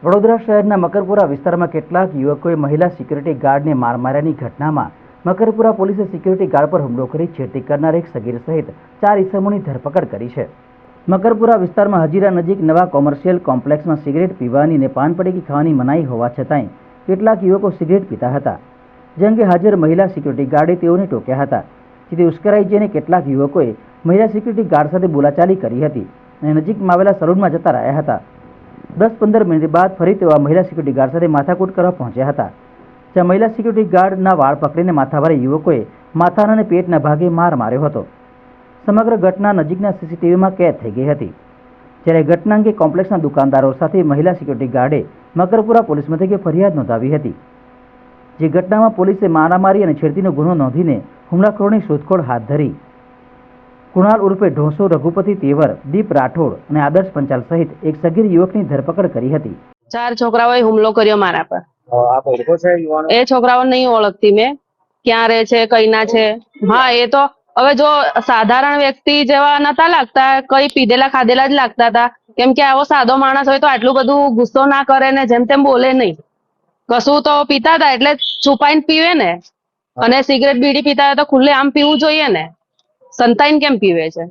વડોદરા શહેરના મકરપુરા વિસ્તારમાં કેટલાક યુવકોએ મહિલા સિક્યુરિટી ગાર્ડને માર માર્યાની ઘટનામાં મકરપુરા પોલીસે સિક્યુરિટી ગાર્ડ પર હુમલો કરી છેડતી કરનાર એક સગીર સહિત 4 ઇસમોની ધરપકડ કરી છે. મકરપુરા વિસ્તારમાં હજીરા નજીક નવા કોમર્શિયલ કોમ્પ્લેક્સમાં સિગરેટ પીવાની અને પાન પડીકી ખાવાની મનાઈ હોવા છતાંય કેટલાક યુવકો સિગરેટ પીતા હતા. જે અંગે હાજર મહિલા સિક્યુરિટી ગાર્ડે તેઓને ટોક્યા હતા, જેથી ઉશ્કેરાઈ જઈને કેટલાક યુવકોએ મહિલા સિક્યુરિટી ગાર્ડ સાથે બોલાચાલી કરી હતી અને નજીકમાં આવેલા સલૂનમાં જતા રહ્યા હતા. 10-15 મિનિટ બાદ ફરી તેઓ મહિલા સિક્યુરિટી ગાર્ડ સાથે માથાકૂટ કરવા પહોંચ્યા હતા, જ્યાં મહિલા સિક્યુરિટી ગાર્ડના વાળ પકડીને માથાભારે યુવકોએ માથાના અને પેટના ભાગે માર માર્યો હતો. સમગ્ર ઘટના નજીકના સીસીટીવીમાં કેદ થઈ ગઈ હતી. જ્યારે ઘટના અંગે કોમ્પ્લેક્સના દુકાનદારો સાથે મહિલા સિક્યુરિટી ગાર્ડે મકરપુરા પોલીસ મથકે ફરિયાદ નોંધાવી હતી. જે ઘટનામાં પોલીસે મારામારી અને છેડતીનો ગુનો નોંધીને હુમલાખોરોની શોધખોળ હાથ ધરી. કુણાલ ઉર્ફે ઢોસો, રઘુપતિ તેવર, દીપ રાઠોડ અને આદર્શ પંચાલ સહિત એક સગીર યુવકની ધરપકડ કરી હતી. 4 છોકરાઓએ હુમલો કર્યો મારા પર. આપ ઓળખો છો એ યુવાનો? એ છોકરાઓ નહીં ઓળખતી મેં, ક્યાં રહે છે, કઈના છે. હા, એ તો હવે જો સાધારણ વ્યક્તિ જેવા નતા લાગતા, કઈ પીધેલા ખાધેલા જ લાગતા હતા. કેમ કે આવો સાદો માણસ હોય તો આટલું બધું ગુસ્સો ના કરે ને જેમ તેમ બોલે નહીં. કશું તો પીતા હતા એટલે છુપાઈને પીવે ને, અને સિગરેટ બીડી પીતા હોય તો ખુલ્લે આમ પીવું જોઈએ ને. સંતાઈને કેમ પીવે છે?